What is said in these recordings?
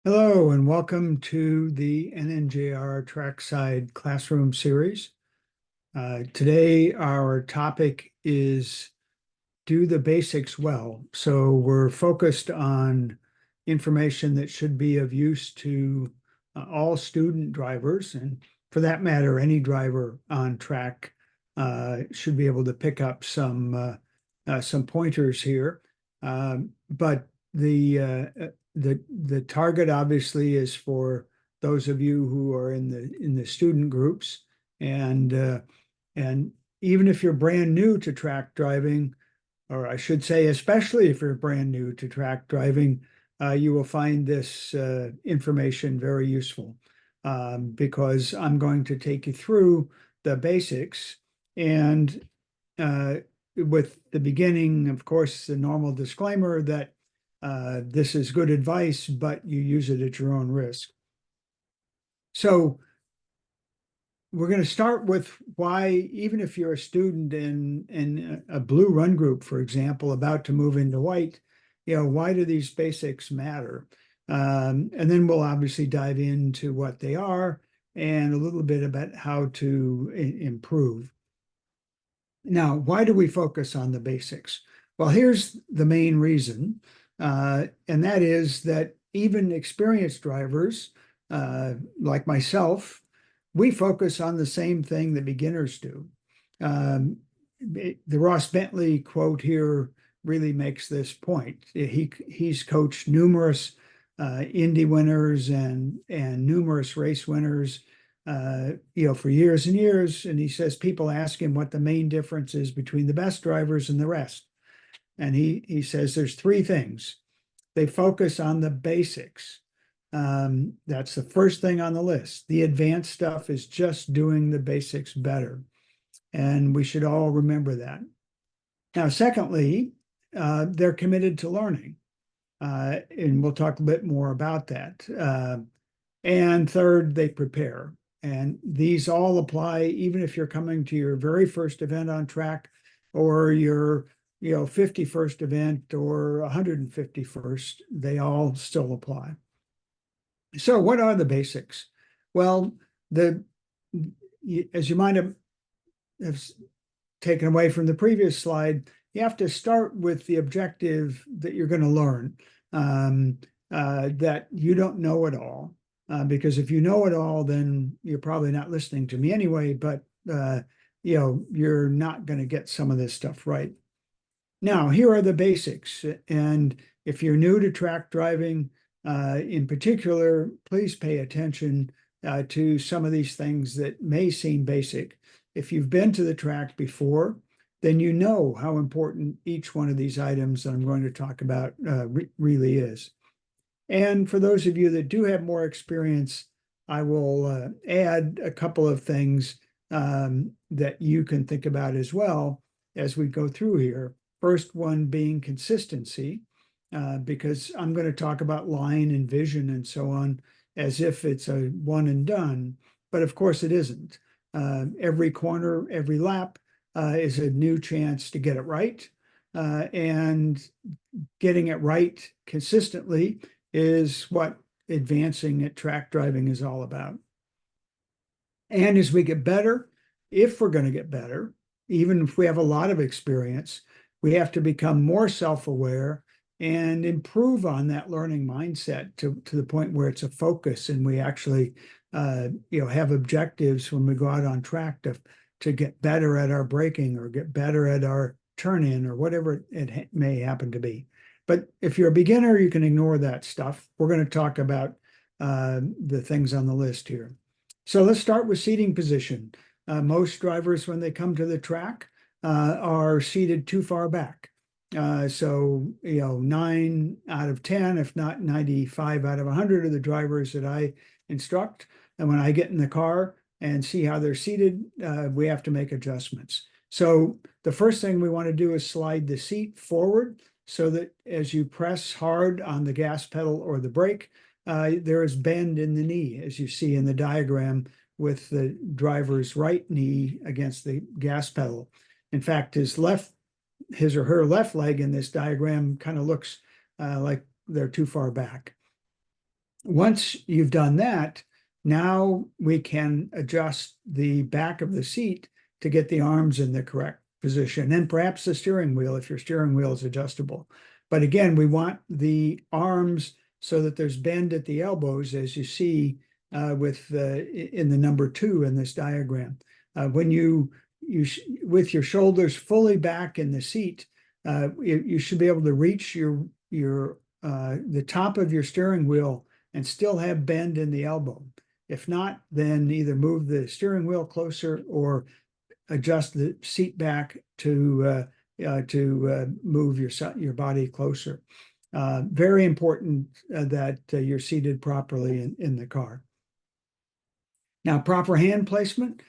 Hello and welcome to the NNJR Trackside Classroom Series. Today our topic is do the basics well. So we're focused on information that should be of use to all student drivers, and for that matter, any driver on track should be able to pick up some pointers here. But the target obviously is for those of you who are in the student groups, and even if you're brand new to track driving, or I should say, especially if you're brand new to track driving, you will find this information very useful, because I'm going to take you through the basics, and with the beginning, of course, the normal disclaimer that this is good advice, but you use it at your own risk. So we're going to start with why, even if you're a student in a blue run group, for example, about to move into white, why do these basics matter? And then we'll obviously dive into what they are and a little bit about how to improve. Now, why do we focus on the basics? Well, here's the main reason, and that is that even experienced drivers, like myself, we focus on the same thing that beginners do. The Ross Bentley quote here really makes this point. He's coached numerous Indy winners and numerous race winners, for years and years. And he says people ask him what the main difference is between the best drivers and the rest. And he says there's three things. They focus on the basics. That's the first thing on the list. The advanced stuff is just doing the basics better. And we should all remember that. Now, secondly, they're committed to learning. And we'll talk a bit more about that. And third, they prepare. And these all apply even if you're coming to your very first event on track, or your 51st event or 151st, they all still apply. So what are the basics? Well, as you might have taken away from the previous slide, you have to start with the objective that you're going to learn, that you don't know it all. Because if you know it all, then you're probably not listening to me anyway, but you're not going to get some of this stuff right. Now, here are the basics. And if you're new to track driving, in particular, please pay attention to some of these things that may seem basic. If you've been to the track before, then you know how important each one of these items that I'm going to talk about really is. And for those of you that do have more experience, I will add a couple of things that you can think about as well as we go through here. First one being consistency, because I'm going to talk about line and vision and so on as if it's a one and done, but of course it isn't. Every corner, every lap is a new chance to get it right, and getting it right consistently is what advancing at track driving is all about. And as we get better, if we're going to get better, even if we have a lot of experience, we have to become more self-aware and improve on that learning mindset to the point where it's a focus, and we actually have objectives when we go out on track to get better at our braking or get better at our turn in or whatever it may happen to be. But if you're a beginner, you can ignore that stuff. We're going to talk about the things on the list here. So let's start with seating position. Most drivers, when they come to the track, are seated too far back. So 9 out of 10, if not 95 out of 100 of the drivers that I instruct, and when I get in the car and see how they're seated, we have to make adjustments. So the first thing we want to do is slide the seat forward so that as you press hard on the gas pedal or the brake, there is bend in the knee, as you see in the diagram with the driver's right knee against the gas pedal. In fact, his or her left leg in this diagram kind of looks like they're too far back. once you've done that, now we can adjust the back of the seat to get the arms in the correct position, and perhaps the steering wheel if your steering wheel is adjustable. But again, we want the arms so that there's bend at the elbows, as you see in the number 2 in this diagram. When with your shoulders fully back in the seat, you should be able to reach the top of your steering wheel and still have bend in the elbow. If not, then either move the steering wheel closer or adjust the seat back to move your body closer. Very important that you're seated properly in the car. Now, proper hand placement.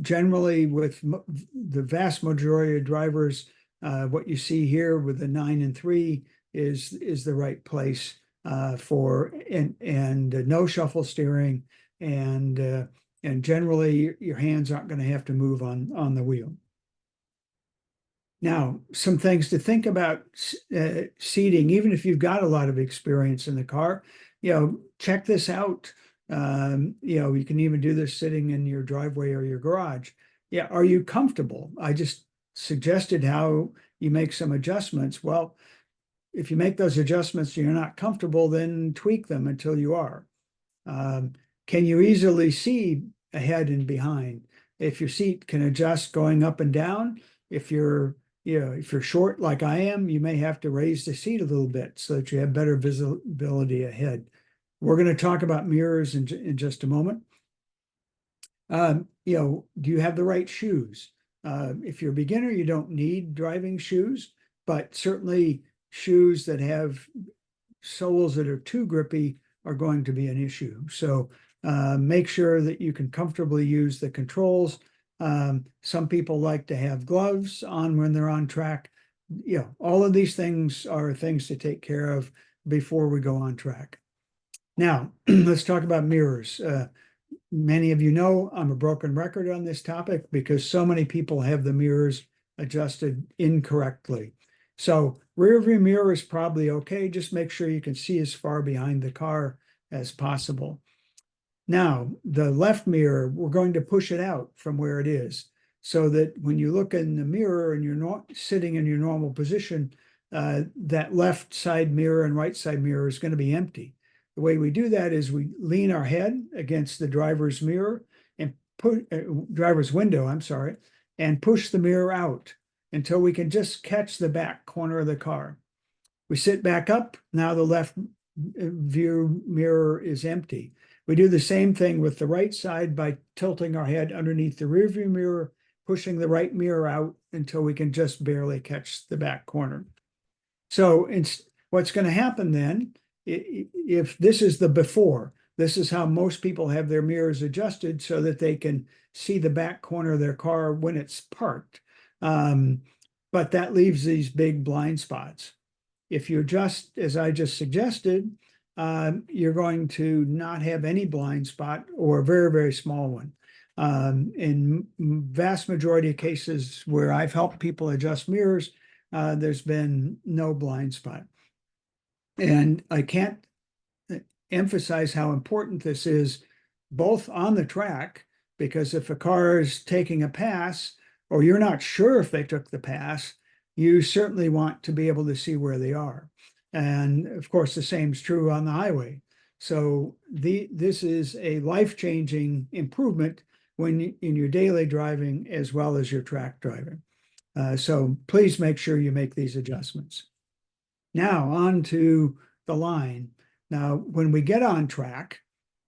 Generally, with the vast majority of drivers, what you see here with the 9 and 3 is the right place and no shuffle steering, and generally your hands aren't going to have to move on the wheel. Now, some things to think about seating, even if you've got a lot of experience in the car, check this out. You can even do this sitting in your driveway or your garage. Yeah, are you comfortable? I just suggested how you make some adjustments. Well, if you make those adjustments and you're not comfortable, then tweak them until you are. Can you easily see ahead and behind? If your seat can adjust going up and down, if you're short like I am, you may have to raise the seat a little bit so that you have better visibility ahead. We're going to talk about mirrors in just a moment. Do you have the right shoes? If you're a beginner, you don't need driving shoes, but certainly shoes that have soles that are too grippy are going to be an issue. So make sure that you can comfortably use the controls. Some people like to have gloves on when they're on track. All of these things are things to take care of before we go on track. Now, let's talk about mirrors. Many of you know I'm a broken record on this topic because so many people have the mirrors adjusted incorrectly. So rear view mirror is probably okay. Just make sure you can see as far behind the car as possible. Now, the left mirror, we're going to push it out from where it is so that when you look in the mirror and you're not sitting in your normal position, that left side mirror and right side mirror is going to be empty. The way we do that is we lean our head against the driver's mirror and driver's window, and push the mirror out until we can just catch the back corner of the car. We sit back up. Now the left view mirror is empty. We do the same thing with the right side by tilting our head underneath the rear view mirror, pushing the right mirror out until we can just barely catch the back corner. So what's going to happen then, if this is the before, this is how most people have their mirrors adjusted so that they can see the back corner of their car when it's parked. But that leaves these big blind spots. If you adjust, as I just suggested, you're going to not have any blind spot or a very, very small one. In vast majority of cases where I've helped people adjust mirrors, there's been no blind spot. And I can't emphasize how important this is, both on the track, because if a car is taking a pass, or you're not sure if they took the pass, you certainly want to be able to see where they are. And of course, the same is true on the highway. So this is a life-changing improvement in your daily driving as well as your track driving. So please make sure you make these adjustments. Now on to the line. Now, when we get on track,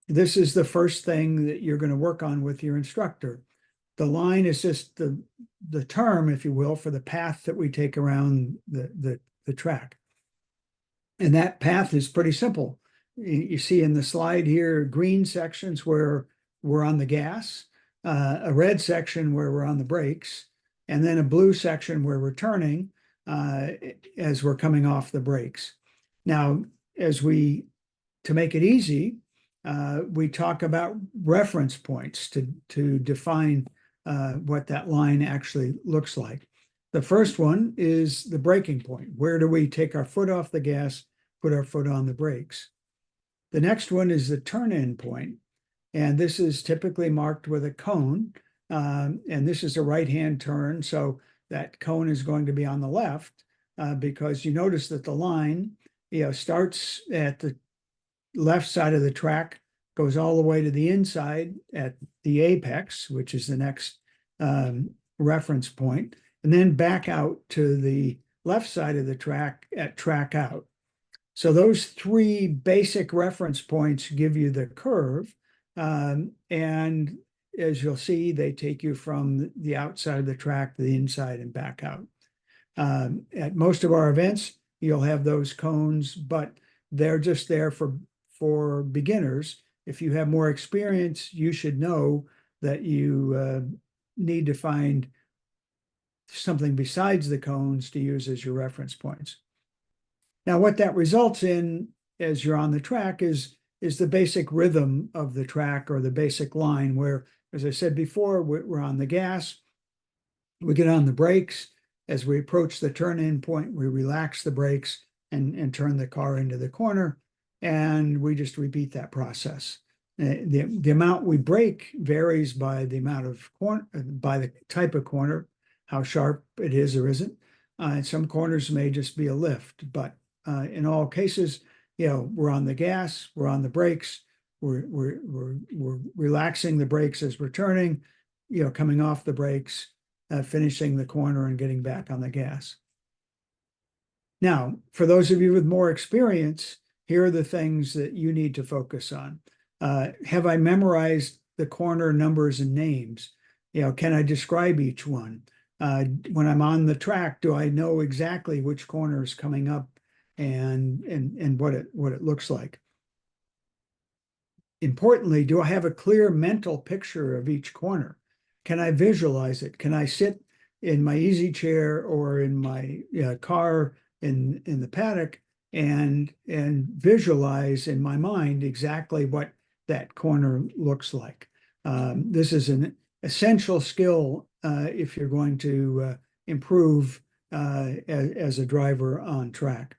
this is the first thing that you're going to work on with your instructor. The line is just the term, if you will, for the path that we take around the track. And that path is pretty simple. You see in the slide here, green sections where we're on the gas, a red section where we're on the brakes, and then a blue section where we're turning as we're coming off the brakes. Now, to make it easy, we talk about reference points to define what that line actually looks like. The first one is the braking point. Where do we take our foot off the gas, put our foot on the brakes? The next one is the turn-in point. And this is typically marked with a cone. And this is a right-hand turn. So that cone is going to be on the left because you notice that the line, starts at the left side of the track, goes all the way to the inside at the apex, which is the next reference point, and then back out to the left side of the track at track out. So those three basic reference points give you the curve. And as you'll see, they take you from the outside of the track to the inside and back out. At most of our events, you'll have those cones, but they're just there for beginners. If you have more experience, you should know that you need to find something besides the cones to use as your reference points. Now, what that results in as you're on the track is the basic rhythm of the track, or the basic line, where, as I said before, we're on the gas, we get on the brakes. As we approach the turn-in point, we relax the brakes and turn the car into the corner, and we just repeat that process. The amount we brake varies by the amount of by the type of corner, how sharp it is or isn't. Some corners may just be a lift, but in all cases, we're on the gas, we're on the brakes, we're relaxing the brakes as we're turning, coming off the brakes, finishing the corner and getting back on the gas. Now, for those of you with more experience, here are the things that you need to focus on. Have I memorized the corner numbers and names? Can I describe each one? When I'm on the track, do I know exactly which corner is coming up and what it looks like? Importantly, do I have a clear mental picture of each corner? Can I visualize it? Can I sit in my easy chair or in my car in the paddock and visualize in my mind exactly what that corner looks like? This is an essential skill if you're going to improve as a driver on track.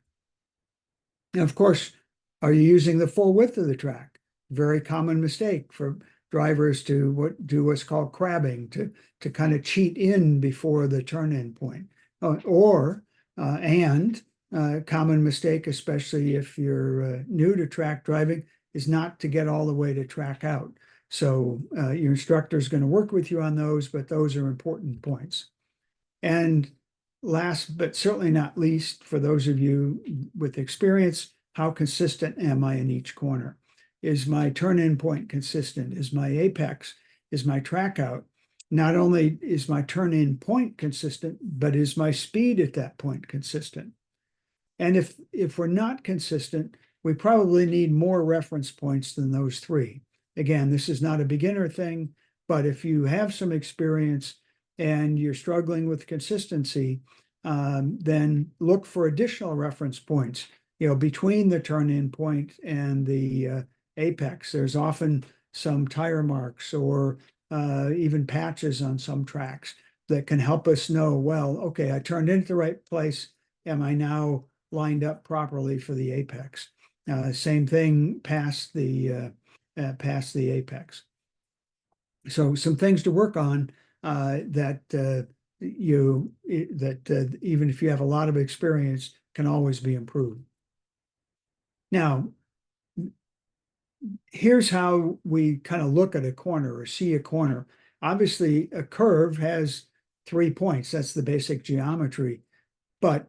And of course, are you using the full width of the track? Very common mistake for drivers to do what's called crabbing, to kind of cheat in before the turn-in point. Common mistake, especially if you're new to track driving, is not to get all the way to track out. So your instructor is going to work with you on those, but those are important points. And last, but certainly not least, for those of you with experience, how consistent am I in each corner? Is my turn-in point consistent? Is my apex? Is my track out? Not only is my turn-in point consistent, but is my speed at that point consistent? And if we're not consistent, we probably need more reference points than those three. Again, this is not a beginner thing, but if you have some experience and you're struggling with consistency, then look for additional reference points, between the turn-in point and the apex. There's often some tire marks or even patches on some tracks that can help us know, well, okay, I turned into the right place. Am I now lined up properly for the apex? Same thing past the apex. So some things to work on that even if you have a lot of experience, can always be improved. Now, here's how we kind of look at a corner or see a corner. Obviously, a curve has 3 points. That's the basic geometry. But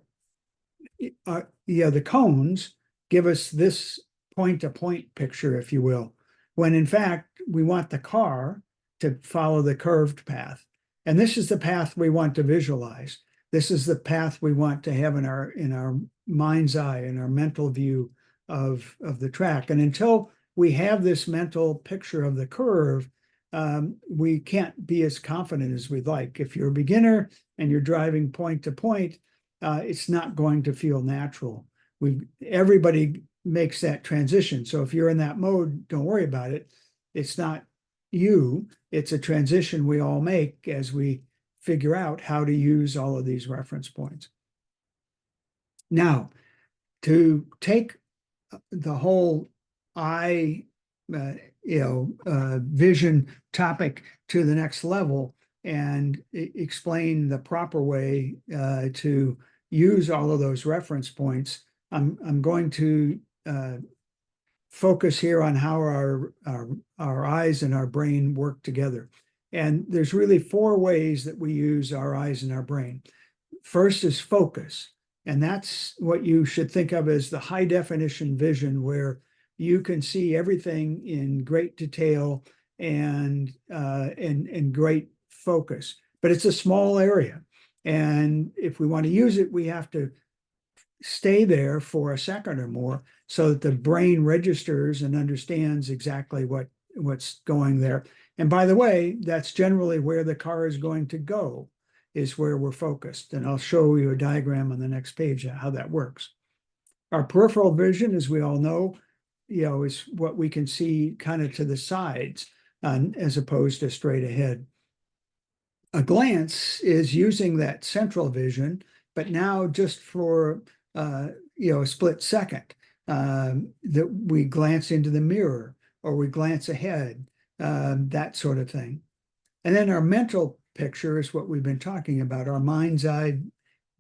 the cones give us this point-to-point picture, if you will, when in fact, we want the car to follow the curved path. And this is the path we want to visualize. This is the path we want to have in our mind's eye, in our mental view of the track. And until we have this mental picture of the curve, we can't be as confident as we'd like. If you're a beginner and you're driving point to point, it's not going to feel natural. Everybody makes that transition. So if you're in that mode, don't worry about it. It's not you. It's a transition we all make as we figure out how to use all of these reference points. Now, to take the whole eye, vision topic to the next level and explain the proper way to use all of those reference points, I'm going to focus here on how our eyes and our brain work together. And there's really four ways that we use our eyes and our brain. First is focus. And that's what you should think of as the high definition vision, where you can see everything in great detail and great focus. But it's a small area. And if we want to use it, we have to stay there for a second or more so that the brain registers and understands exactly what's going there. And by the way, that's generally where the car is going to go, is where we're focused. And I'll show you a diagram on the next page how that works. Our peripheral vision, as we all know, is what we can see kind of to the sides as opposed to straight ahead. A glance is using that central vision, but now just for a split second that we glance into the mirror or we glance ahead, that sort of thing. And then our mental picture is what we've been talking about, our mind's eye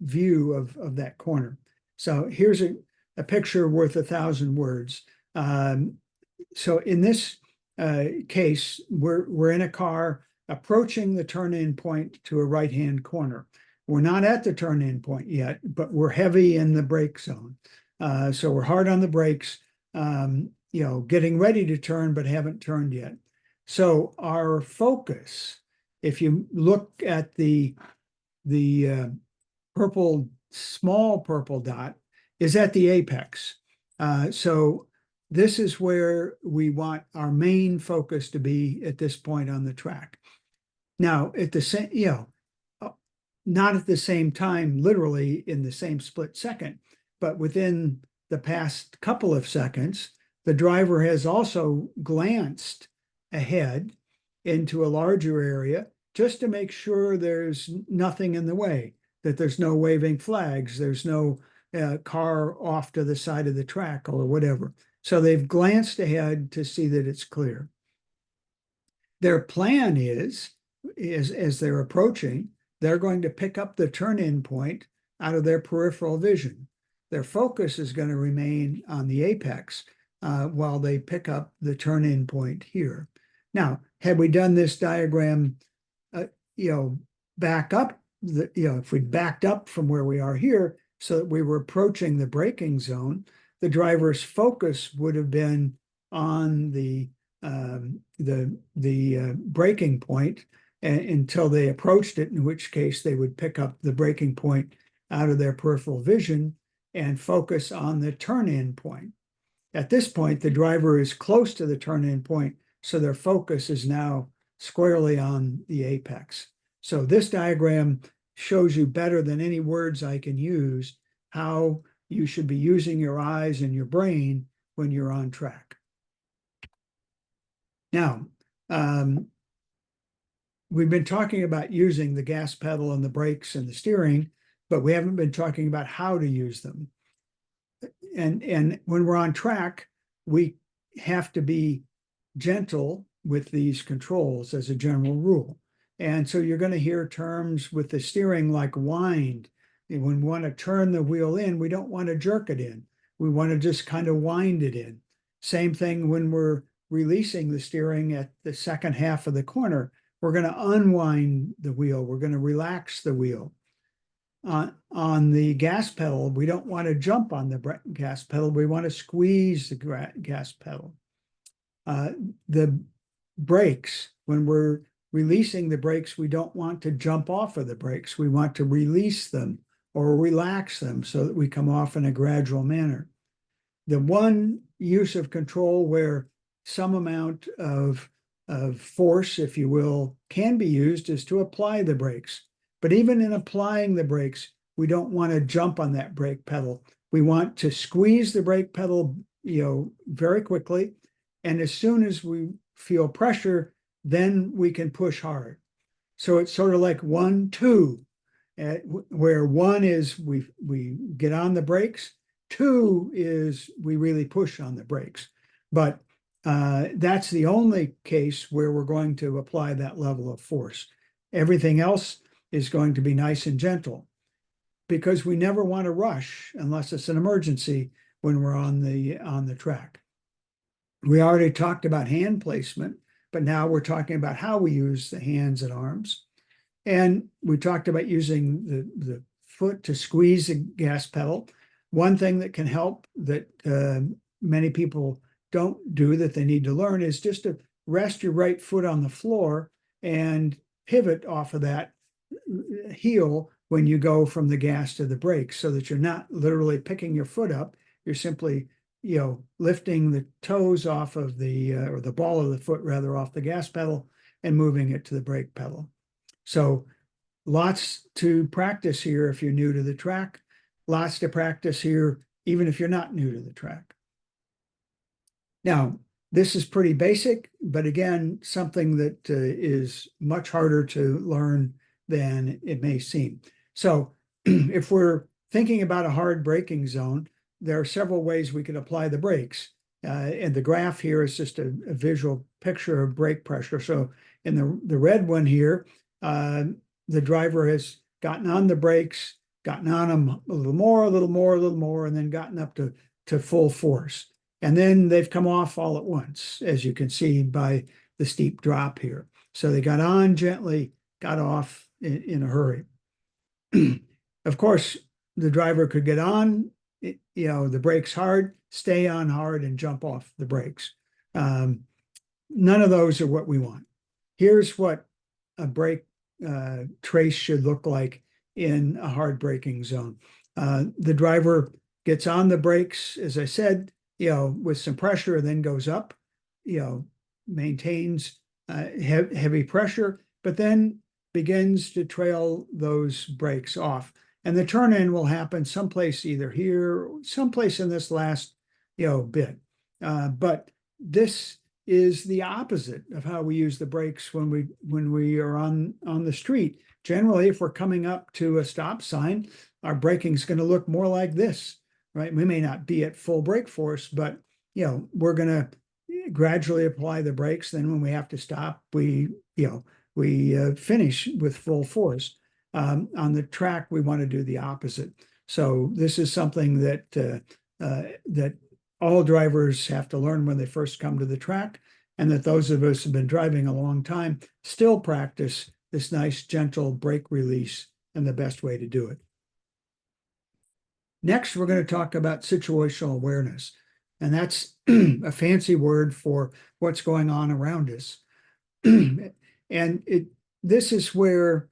view of that corner. So here's a picture worth 1,000 words. So in this case, we're in a car approaching the turn-in point to a right-hand corner. We're not at the turn-in point yet, but we're heavy in the brake zone. So we're hard on the brakes, getting ready to turn, but haven't turned yet. So our focus, if you look at the small purple dot, is at the apex. So this is where we want our main focus to be at this point on the track. Now, at the same, not at the same time, literally in the same split second, but within the past couple of seconds, the driver has also glanced ahead into a larger area just to make sure there's nothing in the way, that there's no waving flags, there's no car off to the side of the track or whatever. So they've glanced ahead to see that it's clear. Their plan is as they're approaching, they're going to pick up the turn-in point out of their peripheral vision. Their focus is going to remain on the apex while they pick up the turn-in point here. Now, had we done this diagram, back up, if we backed up from where we are here so that we were approaching the braking zone, the driver's focus would have been on the braking point until they approached it, in which case they would pick up the braking point out of their peripheral vision and focus on the turn-in point. At this point, the driver is close to the turn-in point, so their focus is now squarely on the apex. So this diagram shows you better than any words I can use how you should be using your eyes and your brain when you're on track. Now, we've been talking about using the gas pedal and the brakes and the steering, but we haven't been talking about how to use them. And when we're on track, we have to be gentle with these controls as a general rule. And so you're going to hear terms with the steering like wind. And when we want to turn the wheel in, we don't want to jerk it in. We want to just kind of wind it in. Same thing when we're releasing the steering at the second half of the corner. We're going to unwind the wheel. We're going to relax the wheel. On the gas pedal, we don't want to jump on the gas pedal. We want to squeeze the gas pedal. The brakes, when we're releasing the brakes, we don't want to jump off of the brakes. We want to release them or relax them so that we come off in a gradual manner. The one use of control where some amount of force, if you will, can be used is to apply the brakes. But even in applying the brakes, we don't want to jump on that brake pedal. We want to squeeze the brake pedal, very quickly. And as soon as we feel pressure, then we can push hard. So it's sort of like 1, 2, where 1 is we get on the brakes, 2 is we really push on the brakes. But that's the only case where we're going to apply that level of force. Everything else is going to be nice and gentle because we never want to rush unless it's an emergency when we're on the track. We already talked about hand placement, but now we're talking about how we use the hands and arms. And we talked about using the foot to squeeze the gas pedal. One thing that can help that many people don't do that they need to learn is just to rest your right foot on the floor and pivot off of that heel when you go from the gas to the brakes so that you're not literally picking your foot up. You're simply, lifting the toes off of or the ball of the foot rather off the gas pedal and moving it to the brake pedal. So lots to practice here if you're new to the track, lots to practice here even if you're not new to the track. Now, this is pretty basic, but again, something that is much harder to learn than it may seem. So if we're thinking about a hard braking zone, there are several ways we can apply the brakes. And the graph here is just a visual picture of brake pressure. So in the red one here, the driver has gotten on the brakes, gotten on them a little more, a little more, a little more, and then gotten up to full force. And then they've come off all at once, as you can see by the steep drop here. So they got on gently, got off in a hurry. Of course, the driver could get on, the brakes hard, stay on hard, and jump off the brakes. None of those are what we want. Here's what a brake trace should look like in a hard braking zone. The driver gets on the brakes, as I said, with some pressure, then goes up, maintains heavy pressure, but then begins to trail those brakes off. And the turn in will happen someplace either here, someplace in this last, bit. But this is the opposite of how we use the brakes when we are on the street. Generally, if we're coming up to a stop sign, our braking is going to look more like this, right? We may not be at full brake force, but we're going to gradually apply the brakes. Then when we have to stop, we finish with full force. On the track, we want to do the opposite. So this is something that all drivers have to learn when they first come to the track, and that those of us who have been driving a long time still practice this nice, gentle brake release and the best way to do it. Next, we're going to talk about situational awareness, and that's a fancy word for what's going on around us. And this is where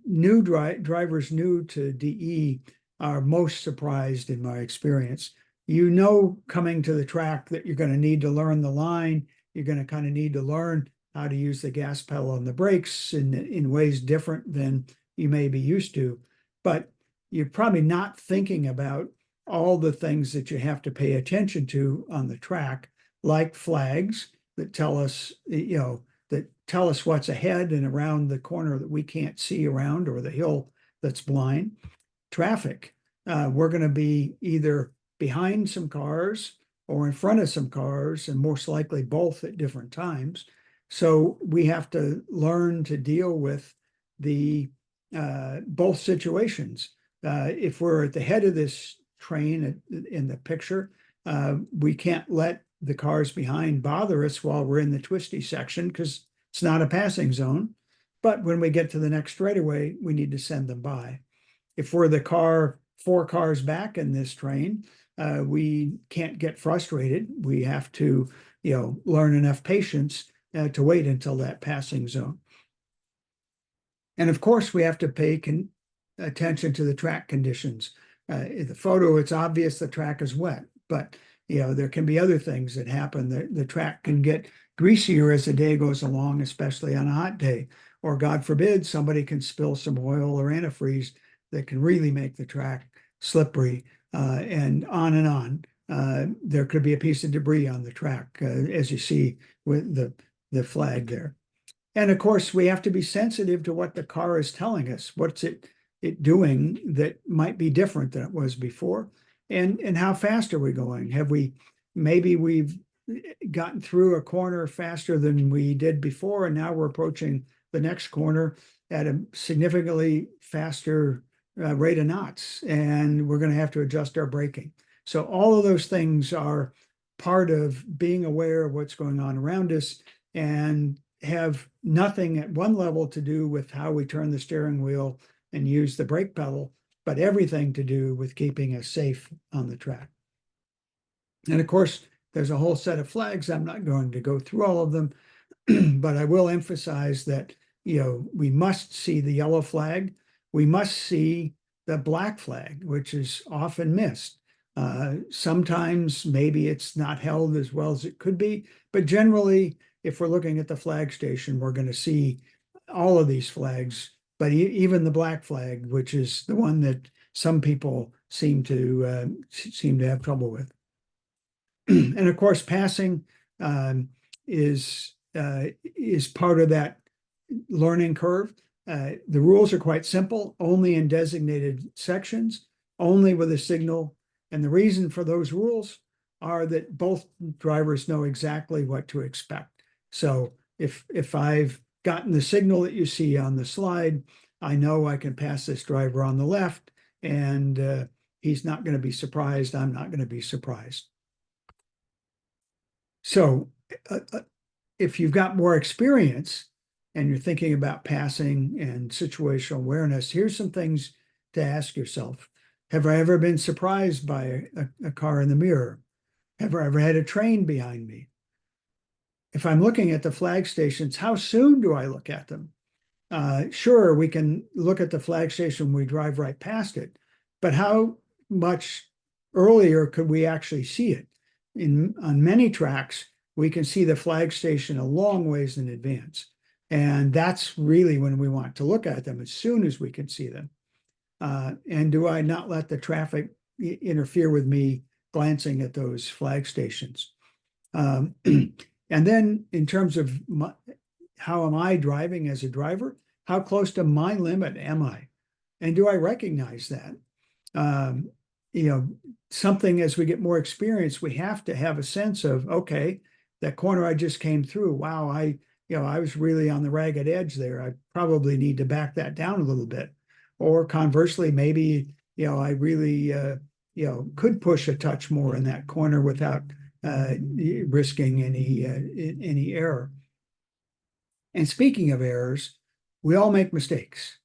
new drivers new to DE are most surprised in my experience. Coming to the track that you're going to need to learn the line. You're going to kind of need to learn how to use the gas pedal and the brakes in ways different than you may be used to. But you're probably not thinking about all the things that you have to pay attention to on the track, like flags that tell us, what's ahead and around the corner that we can't see around, or the hill that's blind. Traffic. We're going to be either behind some cars or in front of some cars, and most likely both at different times. So we have to learn to deal with the both situations. If we're at the head of this train in the picture, we can't let the cars behind bother us while we're in the twisty section because it's not a passing zone. But when we get to the next straightaway, we need to send them by. If we're the 4 cars back in this train, we can't get frustrated. We have to, learn enough patience to wait until that passing zone. And of course, we have to pay attention to the track conditions. In the photo, it's obvious the track is wet, but there can be other things that happen. The track can get greasier as the day goes along, especially on a hot day. Or God forbid, somebody can spill some oil or antifreeze that can really make the track slippery, and on and on. There could be a piece of debris on the track, as you see with the flag there. And of course, we have to be sensitive to what the car is telling us. What's it doing that might be different than it was before? And how fast are we going? Maybe we've gotten through a corner faster than we did before, and now we're approaching the next corner at a significantly faster rate of knots, and we're going to have to adjust our braking. So all of those things are part of being aware of what's going on around us and have nothing at one level to do with how we turn the steering wheel and use the brake pedal, but everything to do with keeping us safe on the track. And of course, there's a whole set of flags. I'm not going to go through all of them, but I will emphasize that, we must see the yellow flag. We must see the black flag, which is often missed. Sometimes maybe it's not held as well as it could be, but generally, if we're looking at the flag station, we're going to see all of these flags, but even the black flag, which is the one that some people seem to have trouble with. And of course, passing is part of that learning curve. The rules are quite simple, only in designated sections, only with a signal. And the reason for those rules are that both drivers know exactly what to expect. So if I've gotten the signal that you see on the slide, I know I can pass this driver on the left, and he's not going to be surprised. I'm not going to be surprised. So if you've got more experience and you're thinking about passing and situational awareness, here's some things to ask yourself. Have I ever been surprised by a car in the mirror? Have I ever had a train behind me? If I'm looking at the flag stations, how soon do I look at them? Sure, we can look at the flag station when we drive right past it, but how much earlier could we actually see it? On many tracks, we can see the flag station a long ways in advance. And that's really when we want to look at them, as soon as we can see them. And do I not let the traffic interfere with me glancing at those flag stations? And then in terms of how am I driving as a driver? How close to my limit am I? And do I recognize that? Something as we get more experience, we have to have a sense of, okay, that corner I just came through, wow, I was really on the ragged edge there. I probably need to back that down a little bit. Or conversely, maybe, I really, could push a touch more in that corner without risking any error. And speaking of errors, we all make mistakes.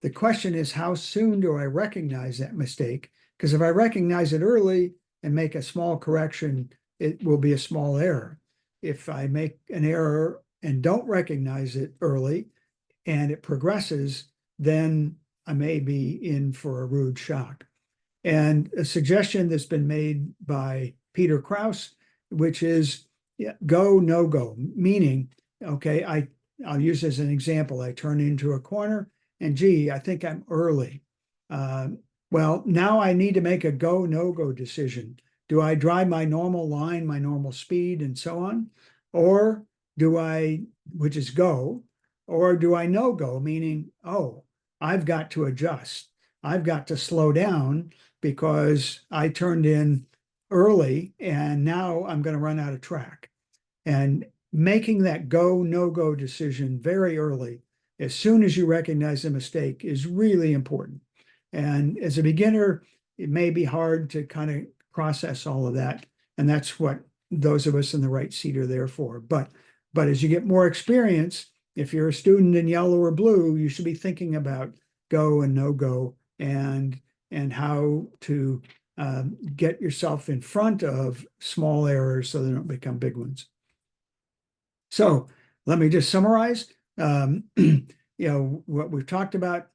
The question is, how soon do I recognize that mistake? Because if I recognize it early and make a small correction, it will be a small error. If I make an error and don't recognize it early and it progresses, then I may be in for a rude shock. And a suggestion that's been made by Peter Krause, which is go, no go, meaning, okay, I'll use as an example, I turn into a corner and gee, I think I'm early. Well, now I need to make a go, no go decision. Do I drive my normal line, my normal speed and so on? Or do I, which is go, or do I no go, meaning, oh, I've got to adjust. I've got to slow down because I turned in early and now I'm going to run out of track. And making that go, no go decision very early, as soon as you recognize a mistake, is really important. And as a beginner, it may be hard to kind of process all of that. And that's what those of us in the right seat are there for. But as you get more experience, if you're a student in yellow or blue, you should be thinking about go and no go and how to get yourself in front of small errors so they don't become big ones. So let me just summarize. What we've talked about,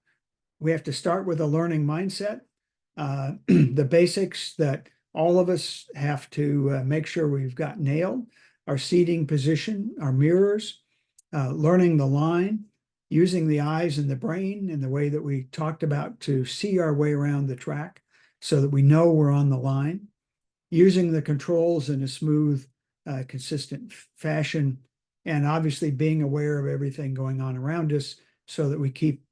we have to start with a learning mindset. The basics that all of us have to make sure we've got nailed: our seating position, our mirrors, learning the line, using the eyes and the brain in the way that we talked about to see our way around the track so that we know we're on the line, using the controls in a smooth, consistent fashion, and obviously being aware of everything going on around us so that we keep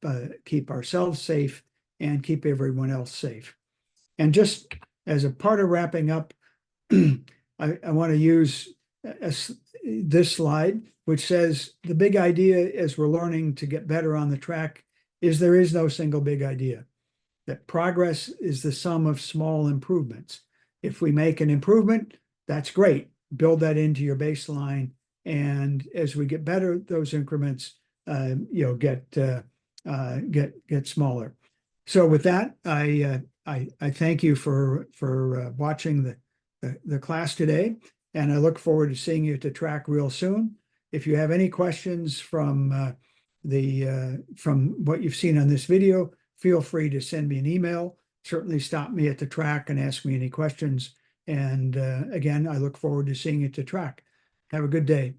ourselves safe and keep everyone else safe. And just as a part of wrapping up, I want to use this slide, which says the big idea as we're learning to get better on the track is there is no single big idea. That progress is the sum of small improvements. If we make an improvement, that's great. Build that into your baseline, and as we get better, those increments, get smaller. So with that, I thank you for watching the class today, and I look forward to seeing you at the track real soon. If you have any questions from what you've seen on this video, feel free to send me an email. Certainly stop me at the track and ask me any questions. And again, I look forward to seeing you at the track. Have a good day.